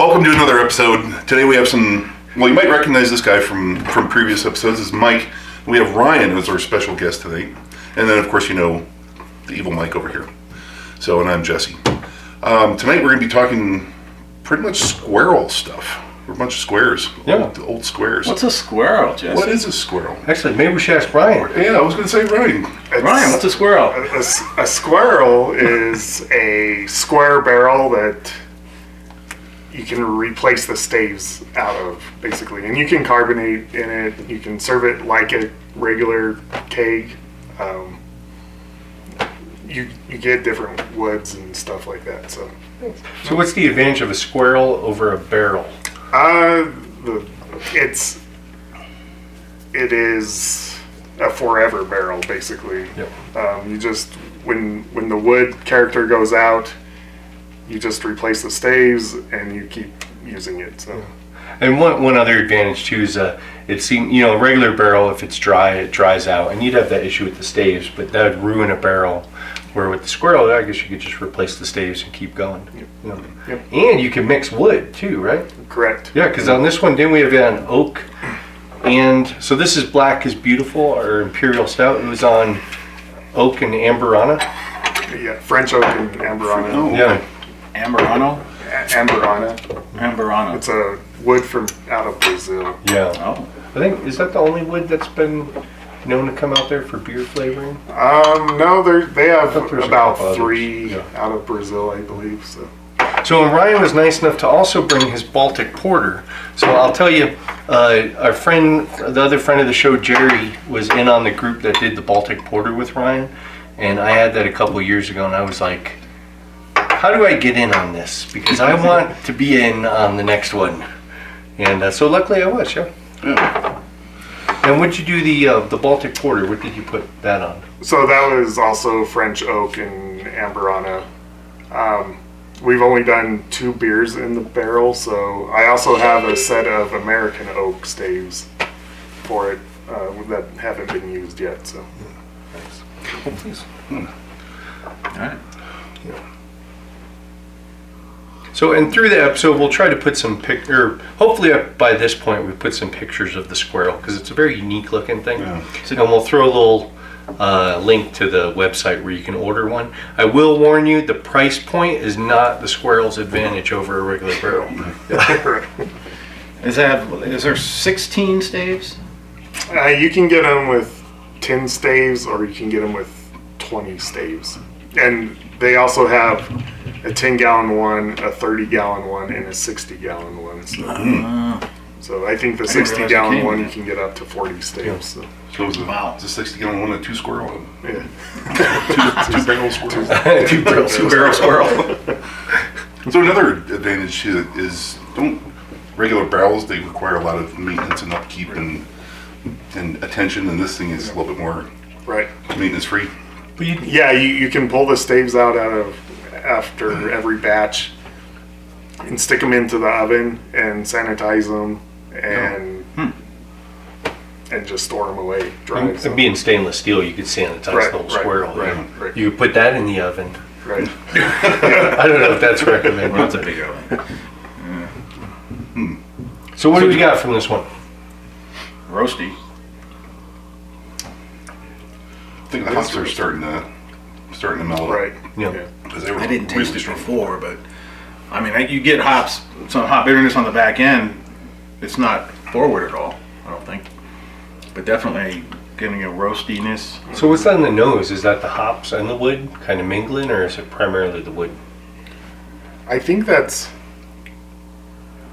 welcome to another episode. Today we have some, well, you might recognize this guy from previous episodes. This is Mike. We have Ryan as our special guest today. And then, of course, you know, the evil Mike over here. So, and I'm Jesse. Tonight we're going to be talking pretty much squirrel stuff. We're a bunch of squares. Yeah. Old squares. What's a squirrel, Jesse? What is a squirrel? Actually, maybe we should ask Ryan. Yeah, I was going to say Ryan. Ryan, what's a squirrel? A squirrel is a square barrel that you can replace the staves out of, basically. And you can carbonate in it. You can serve it like a regular keg. You get different woods and stuff like that. So what's the advantage of a squirrel over a barrel? It is a forever barrel, basically. Yep. You just when the wood character goes out, you just replace the staves and you keep using it. So. And one other advantage too is it seems, you know, a regular barrel, if it's dry, it dries out, and you'd have that issue with the staves, but that would ruin a barrel. Where with the squirrel, I guess you could just replace the staves and keep going. Yep. You know? Yep. And you can mix wood too, right? Correct. Yeah, because on this one, didn't we have it on oak? And so this is Black is Beautiful, or Imperial Stout. It was on oak and amberana. Yeah, French oak and amberana. Oh, Yeah. Amberano? Amberana. It's a wood from out of Brazil. Yeah. Oh. I think, is that the only wood that's been known to come out there for beer flavoring? No, they have there's a about couple 3 others. out of Brazil, I believe. So Ryan was nice enough to also bring his Baltic Porter. So I'll tell you, our friend, the other friend of the show, Jerry, was in on the group that did the Baltic Porter with Ryan. And I had that a couple years ago, and I was like, how do I get in on this? Because I want to be in on the next one. And so luckily I was, yeah. Yeah. And what'd you do the Baltic Porter? What did you put that on? So that was also French oak and amberana. We've only done 2 beers in the barrel, so I also have a set of American oak staves for it that haven't been used yet. So. Thanks. Oh, please. All right. Yeah. So, and through the episode, we'll try to put some hopefully by this point we put some pictures of the squirrel, because it's a very unique looking thing. Yeah. So, and we'll throw a little link to the website where you can order one. I will warn you, the price point is not the squirrel's advantage over a regular barrel. Is there 16 staves? You can get them with 10 staves, or you can get them with 20 staves. And they also have a 10-gallon one, a 30-gallon one, and a 60-gallon one. So I think the 60-gallon one you can get up to 40 staves. So. So it's a 60-gallon one, a 2 squirrel. Yeah. two barrel squirrel. Two barrel squirrel. So another advantage to it is, don't regular barrels, they require a lot of maintenance and upkeep and attention, and this thing is a little bit more maintenance free. But you can pull the staves out of after every batch and stick them into the oven and sanitize them and just store them away dry. And being stainless steel, you could sanitize the whole squirrel. Right. You put that in the oven. Right. I don't know if that's recommended. That's a big oven. So what do we got from this one? Roasty. I think the hops are starting to mellow. Right. Yeah. I didn't taste this before, but I mean, you get some hop bitterness on the back end. It's not forward at all, I don't think, but definitely giving a roastiness. So what's on the nose? Is that the hops and the wood kind of mingling, or is it primarily the wood? I think that's...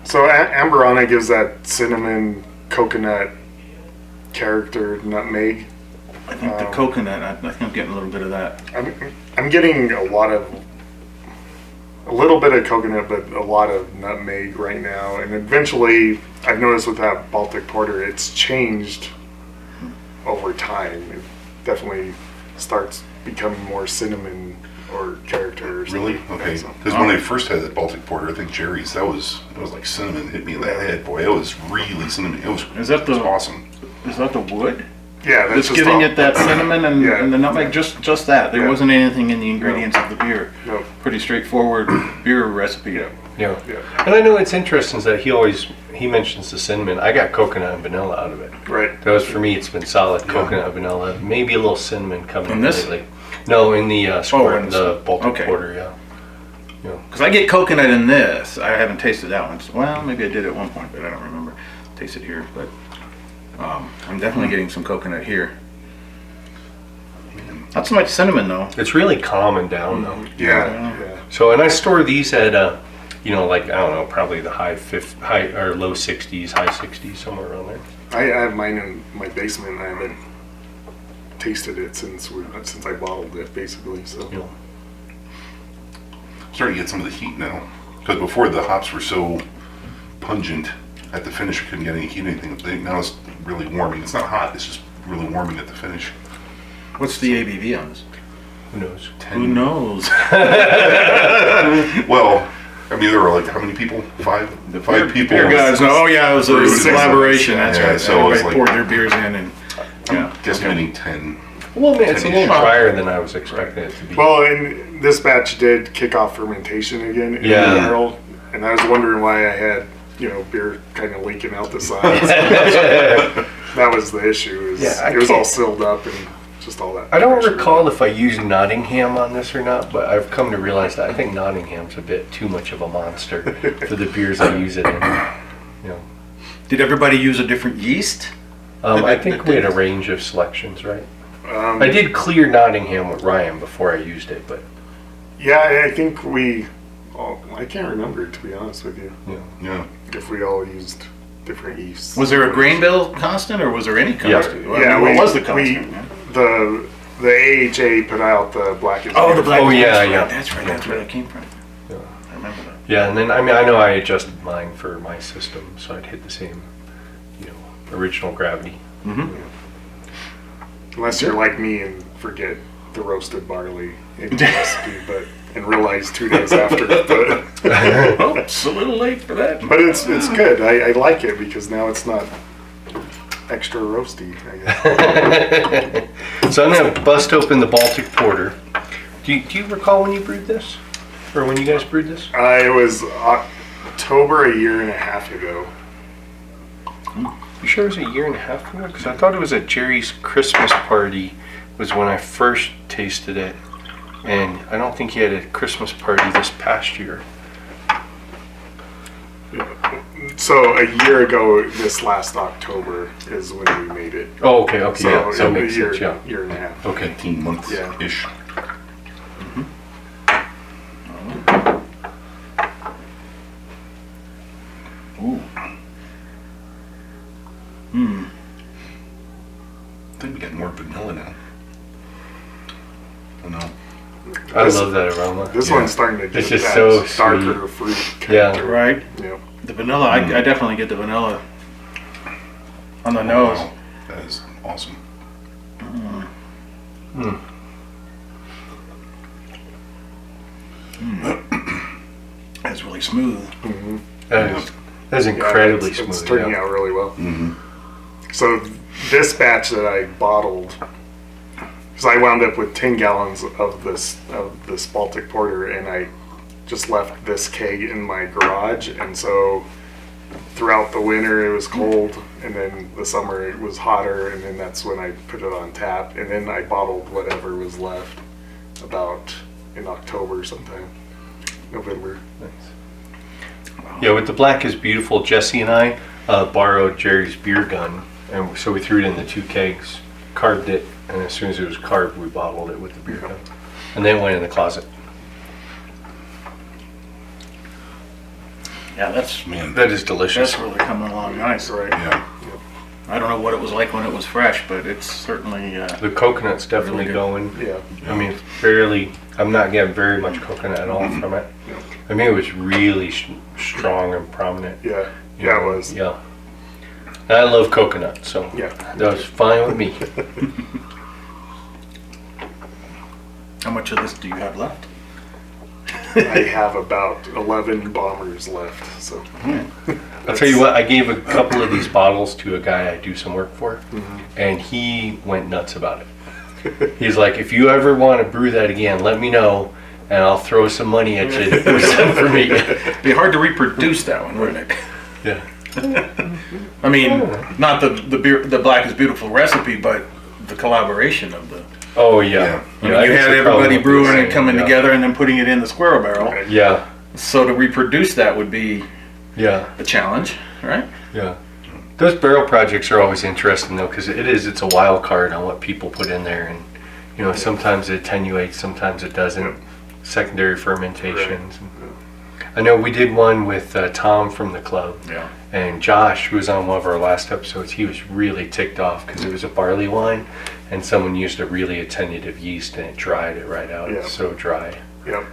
So amberana gives that cinnamon, coconut character, nutmeg. I think the coconut, I think I'm getting a little bit of that. I'm getting a little bit of coconut, but a lot of nutmeg right now. And eventually, I've noticed with that Baltic Porter, it's changed over time. It definitely starts becoming more cinnamon or character. Or Really? Okay. Because when I first had that Baltic Porter, I think Jerry's, it was like cinnamon hit me in the head. Boy, it was really cinnamon. It was awesome. Is that the wood? Yeah, that's just giving it that cinnamon and the nutmeg, just that. There Yeah. wasn't anything in the ingredients of the beer. No. Pretty straightforward beer recipe. Yeah. Yeah. Yeah. And I know it's interesting that he mentions the cinnamon. I got coconut and vanilla out of it. Right. That was for me. It's been solid coconut, vanilla, maybe a little cinnamon coming In in this? lately. No, in the square, in the Baltic okay. Porter. Yeah. Because I get coconut in this. I haven't tasted that one. Well, maybe I did at one point, but I don't remember. Taste it here, but I'm definitely getting some coconut here. Not so much cinnamon though. It's really calming down though. Yeah. Yeah. So, and I store these at, like I don't know, probably the high or low 60s, high 60s, somewhere around there. I have mine in my basement. I haven't tasted it since I bottled it, basically. So. You know. Starting to get some of the heat now, because before the hops were so pungent at the finish, you couldn't get any heat or anything. Now it's really warming. It's not hot. It's just really warming at the finish. What's the ABV on this? Who knows? Who knows? Well, I mean, there were like how many people? Five people. Beer guys. Oh yeah, it was a Six collaboration. That's Yeah, right. so it was Everybody like- poured their beers in, and yeah. Guesstimating 10. Well, man, it's a little Wow. drier than I was expecting it to be. Well, and this batch did kick off fermentation again in Yeah. the barrel, and I was wondering why I had beer kind of leaking out the sides. That was the issue. It was all sealed up and just all that. I don't pressure. recall if I used Nottingham on this or not, but I've come to realize that I think Nottingham's a bit too much of a monster for the beers I use it in. Did everybody use a different yeast? I think we had a range of selections, right? Um, I did clear Nottingham with Ryan before I used it, but Yeah, I think I can't remember, to be honest with you, Yeah. if we all used different yeasts. Was there a grain bill constant, or was there any constant? Yeah. Well, Yeah, what was the constant? The AHA put out the black. Oh, the black. Oh, yeah, that's yeah. Right, that's right. That's where that came from. Yeah. I remember that. yeah, and then I know I adjusted mine for my system, so I'd hit the same, original gravity. Unless you're like me and forget the roasted barley in the recipe, and realize 2 days after. Oh, it's a little late for that. But it's good. I like it because now it's not extra roasty, I guess. So I'm gonna bust open the Baltic Porter. Do you recall when you brewed this, or when you guys brewed this? It was October a year and a half ago. You sure it was a year and a half ago? Because I thought it was at Jerry's Christmas party was when I first tasted it, and I don't think he had a Christmas party this past year. So a year ago, this last October is when we made it. Oh, okay, yeah, So that a makes year, sense, yeah. year and a half. Okay. 18 months Yeah. ish. Ooh. I think we get more vanilla now. Oh no. I This- love that aroma. This Yeah. one's starting to get It's just that so darker fruit Yeah. character. Right. Yep. The vanilla. I definitely get the vanilla on the nose. Wow. That is awesome. That's really smooth. That is incredibly smooth. It's turning yeah. out really well. So this batch that I bottled, because I wound up with 10 gallons of this Baltic Porter, and I just left this keg in my garage, and so throughout the winter it was cold, and then the summer it was hotter, and then that's when I put it on tap, and then I bottled whatever was left about in October sometime, November. Yeah, with the black is beautiful. Jesse and I borrowed Jerry's beer gun, and so we threw it in the 2 kegs, carved it, and as soon as it was carved, we bottled it with the beer gun, and then it went in the closet. Yeah, that's Man, That is delicious. that's really coming along nice. Right. yeah. I don't know what it was like when it was fresh, but it's certainly. The coconut's definitely Really good. going. Yeah. I mean, I'm not getting very much coconut at all from it. I mean, it was really strong and prominent. Yeah. Yeah, it was. Yeah. And I love coconut, so Yeah. that was fine with me. How much of this do you have left? I have about 11 bombers left, so. I'll tell you what, I gave a couple of these bottles to a guy I do some work for, and he went nuts about it. He's like, if you ever want to brew that again, let me know, and I'll throw some money at you to do something for me. It'd be hard to reproduce that one, wouldn't it? Yeah. I mean, not the Black is Beautiful recipe, but the collaboration of the. Oh yeah. I mean, you had everybody brewing and coming yeah. together and then putting it in the squirrel barrel. Yeah. So to reproduce that would be Yeah. a challenge, right? Yeah. Those barrel projects are always interesting though, because it's a wild card on what people put in there, and sometimes it attenuates, sometimes it doesn't. Secondary fermentations. I know we did one with Tom from the club. Yeah. And Josh, who was on one of our last episodes, he was really ticked off because it was a barley wine, and someone used a really attenuative yeast and it dried it right out. Yeah. It's so dry. Yep.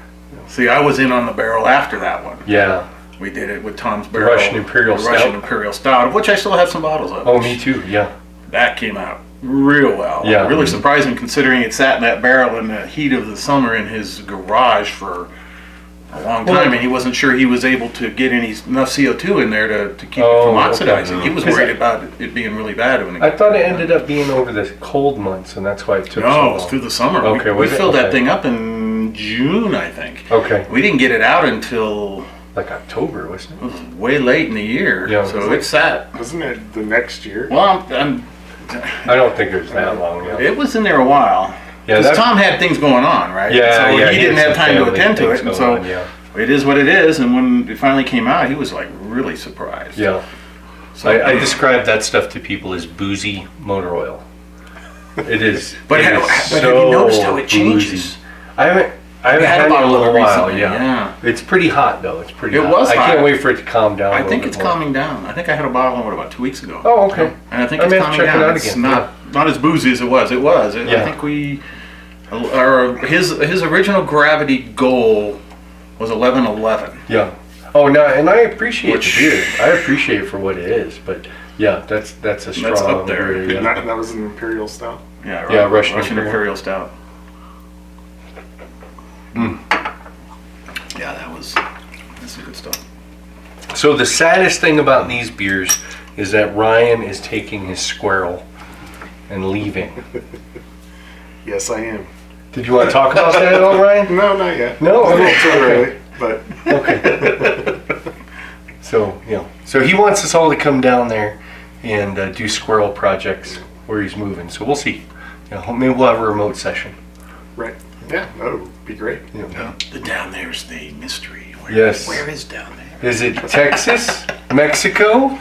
See, I was in on the barrel after that one. Yeah. We did it with Tom's barrel. Russian Imperial the Russian Stout. Imperial Stout, of which I still have some bottles of. Oh, me too. Yeah. That came out real well. Yeah. Really surprising considering it sat in that barrel in the heat of the summer in his garage for a long time, and he wasn't sure he was able to get enough CO2 in there to keep it from oxidizing. Okay. He was worried about it being really bad when it I thought it ended up being over the cold months, and that's why it took so No, long. it was through the summer. Okay, we was it? filled that Okay. thing up in June, I think. Okay. We didn't get it out until Like October, wasn't it was way late in the year. Yeah. So it sat. Wasn't it the next year? Well, it? I don't think it was that long. Yeah. it was in there a while. Yeah, Because that- Tom had things going on, right? Yeah, So yeah, he didn't had have some time to family attend to things it, and going so on, yeah. it is what it is. And when it finally came out, he was like really surprised. Yeah. So, I describe that stuff to people as boozy motor oil. It is. But it have is you noticed so how it changes? boozy. I haven't had had a it in a bottle of little it while. recently, Yeah. yeah. It's pretty hot though. It's pretty. It hot. was I hot. can't wait for it to calm down. I a think little it's bit more. calming down. I think I had a bottle of it about 2 weeks ago. Oh, okay. And I think I it's may have to calming check it down. out It's again, not as boozy as it was. It was. Yeah. I think his original gravity goal was 11:11. Yeah. Oh no, and I appreciate Which- the beer. I appreciate it for what it is, but yeah, that's a strong. up there. beer, And yeah. that was an Imperial Stout. Yeah, Yeah, Russian Imperial. Imperial. Stout. Mm. Yeah, that's some good stuff. So the saddest thing about these beers is that Ryan is taking his squirrel and leaving. Yes, I am. Did you want to talk about that at all, Ryan? No, not yet. No? A little Okay. too early, but Okay. So he wants us all to come down there and do squirrel projects where he's moving. So we'll see. Maybe we'll have a remote session. right. Yeah, that would be great. The down there's the mystery. Yes. Where is down there? Is it Texas, Mexico,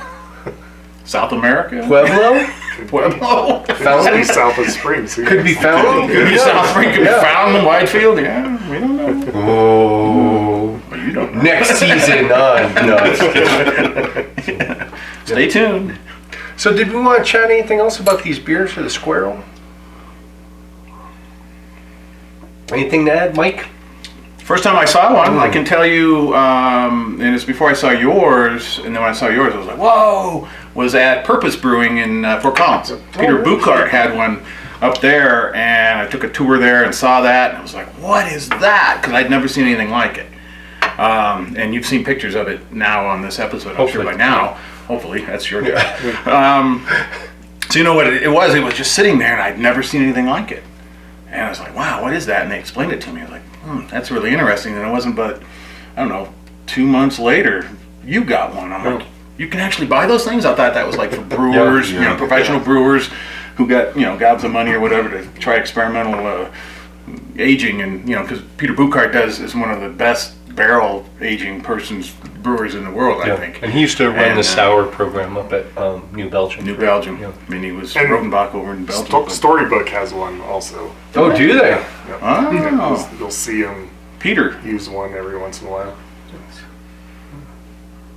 South America? Pueblo, Pueblo? Could be Fountain? south of Springs. Who Could be knows? Fountain. Could be Yeah. South Africa, could Yeah. be Fountain, Whitefield. Yeah, we don't know. Oh, Well, you don't know. next season on. No, it's kidding. Stay tuned. So did we want to chat anything else about these beers for the squirrel? Anything to add, Mike? First time I saw one, I can tell you, and it's before I saw yours, and then when I saw yours, I was like, whoa, was at Purpose Brewing in Fort Collins. Peter really? Buchart had one up there, and I took a tour there and saw that, and I was like, what is that? Because I'd never seen anything like it. And you've seen pictures of it now on this episode, I'm sure Hopefully. by now. Hopefully, that's your job. So you know what it was? It was just sitting there, and I'd never seen anything like it. And I was like, wow, what is that? And they explained it to me. I was like, that's really interesting. And it wasn't but, I don't know, 2 months later, you got one. I'm like, you can actually buy those things? I thought that was like for brewers, Yeah. professional brewers who got, gobs of money or whatever to try experimental aging. And, because Peter Buchart is one of the best barrel aging brewers in the world, I think. And he used to run And, the sour program up at New Belgium. New Belgium. Yeah. I mean, he was And Rotenbach over in Belgium. but- Storybook has one also. Oh, do they? Yep. Oh. Yeah, you'll see them Peter. use one every once in a while.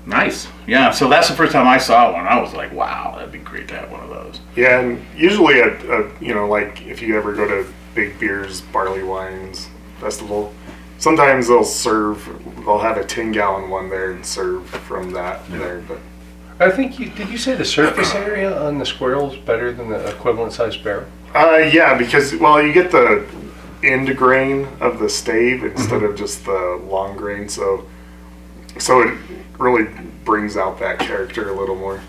Nice. Yeah, so that's the first time I saw one. I was like, wow, that'd be great to have one of those. Yeah, and usually like if you ever go to Big Beers Barley Wines Festival, sometimes they'll have a 10-gallon one there and serve from that there. But I think did you say the surface area on the squirrel is better than the equivalent size barrel? yeah, because you get the end grain of the stave instead of just the long grain, so it really brings out that character a little more.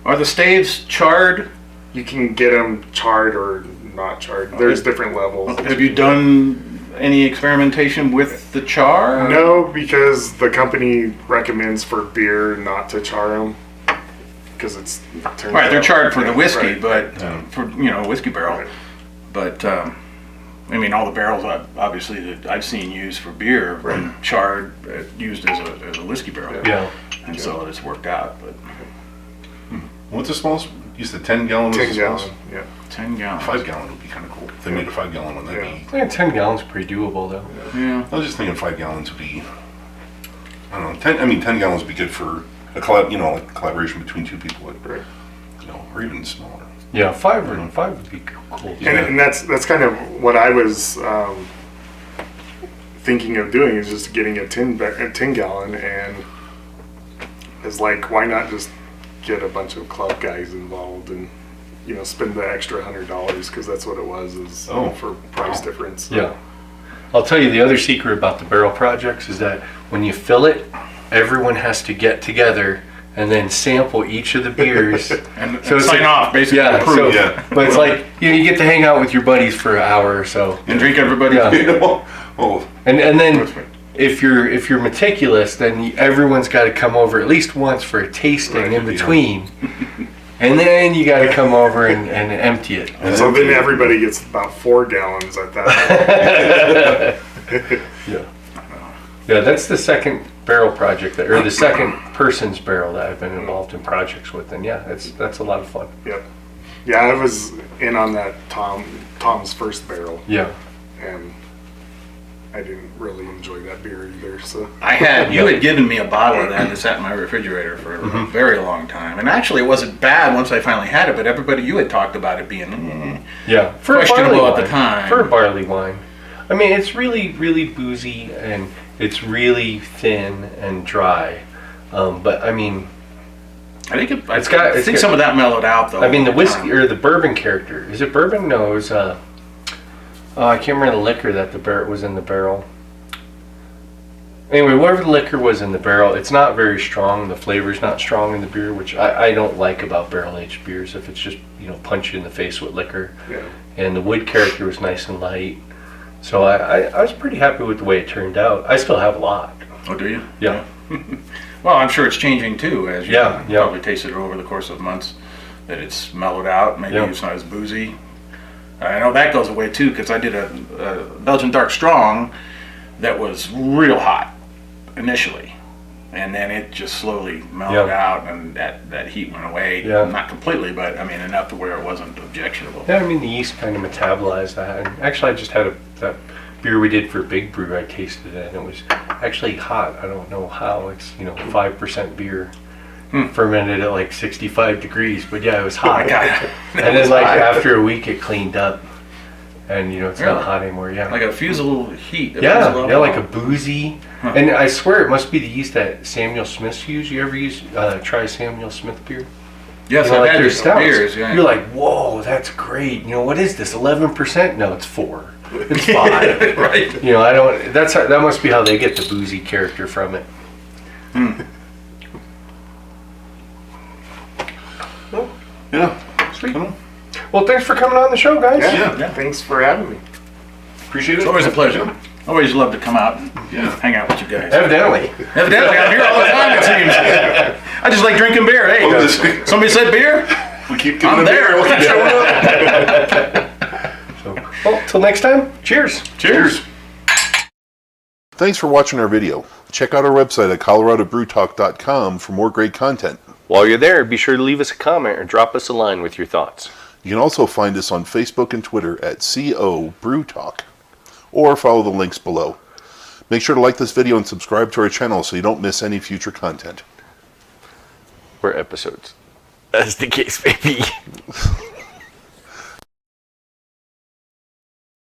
Are the staves charred? You can get them charred or not charred. There's different levels. Have you done any experimentation with the char? No, because the company recommends for beer not to char them. Because it's Right, they're charred for the whiskey, right. but for whiskey barrel. Right. But I mean, all the barrels obviously that I've seen used for beer have been charred, used as a whiskey barrel. Yeah. And so it's worked out. But What's the smallest? You said 10 gallon was 10 the smallest? gallon, yeah. 10 gallons. 5 gallon would be kind of cool. If they made a 5 gallon one, that'd Yeah. be. I think 10 gallons is pretty doable, though. Yeah. I was just thinking 5 gallons would be. I don't know. 10 gallons would be good for a like collaboration between two people. Right. Or even smaller. Yeah, 5 would be cool. Yeah. And that's kind of what I was thinking of doing, is just getting a 10 gallon, and it's like, why not just get a bunch of club guys involved and spend the extra $100, because that's what it was, is for price difference. Yeah. I'll tell you the other secret about the barrel projects is that when you fill it, everyone has to get together and then sample each of the beers. And So it's sign like- off, basically. Yeah, approve. Yeah. but it's like, you get to hang out with your buddies for an hour or so. And drink everybody. Yeah. Oh, And then That's right. if you're meticulous, then everyone's got to come over at least once for a tasting Right, in yeah. between. And then you got to come over and empty it. So then everybody gets about 4 gallons at that point. Yeah. Yeah, that's the second barrel project or the second person's barrel that I've been involved in projects with, and yeah, that's a lot of fun. Yep. Yeah, I was in on that Tom's first barrel, Yeah. and I didn't really enjoy that beer either. So You had given me a bottle of that sat in my refrigerator for a very long time. And actually, it wasn't bad once I finally had it, but you had talked about it being Yeah, for questionable a at barley the wine. time. For a barley wine, I mean, it's really, really boozy and it's really thin and dry. But I mean, I think I It's got- think some of that mellowed out, though. I mean the whiskey or the bourbon character. Is it bourbon? No, it was. I can't remember the liquor that was in the barrel. Anyway, whatever the liquor was in the barrel, it's not very strong. The flavor's not strong in the beer, which I don't like about barrel-aged beers. If it's just punch you in the face with liquor. yeah, And the wood character was nice and light. So I was pretty happy with the way it turned out. I still have a lot. Oh, do you? Yeah. Well, I'm sure it's changing too, as you Yeah, yeah. probably tasted it over the course of months. That it's mellowed out. Maybe Yeah. it's not as boozy. I know that goes away too, because I did a Belgian Dark Strong that was real hot initially, and then it just slowly mellowed Yeah. out, and that heat went away. Yeah. Not completely, but I mean enough to where it wasn't objectionable. Yeah, I mean the yeast kind of metabolized that. And actually, I just had that beer we did for Big Brew. I tasted it, and it was actually hot. I don't know how. It's 5% beer, fermented at like 65 degrees. But yeah, it was hot. my God. And then like after a week, it cleaned up, and it's Really? not hot anymore. Yeah. Like a fusible heat. Yeah, like a boozy, and I swear it must be the yeast that Samuel Smiths use. You ever try Samuel Smith beer? Yes, Like I've had their your stouts. beers. Yeah. You're like, whoa, that's great. What is this? 11%? No, it's 4. It's 5. right. I don't. That must be how they get the boozy character from it. yeah. Sweet. Cool. Well, thanks for coming on the show, guys. Yeah. Thanks for having me. Appreciate it. It's always a pleasure. Always love to come out and Yeah. hang out with you guys. Evidently. Evidently, I'm here all the time, it seems. I just like drinking beer. Hey, Well, this- somebody said beer? We keep giving I'm them there. beer. We'll keep showing up. So, well, till next time. Cheers. Cheers. Thanks for watching our video. Check out our website at coloradobrewtalk.com for more great content. While you're there, be sure to leave us a comment or drop us a line with your thoughts. You can also find us on Facebook and Twitter at CO Brew Talk, or follow the links below. Make sure to like this video and subscribe to our channel so you don't miss any future content. Or episodes. As the case may be.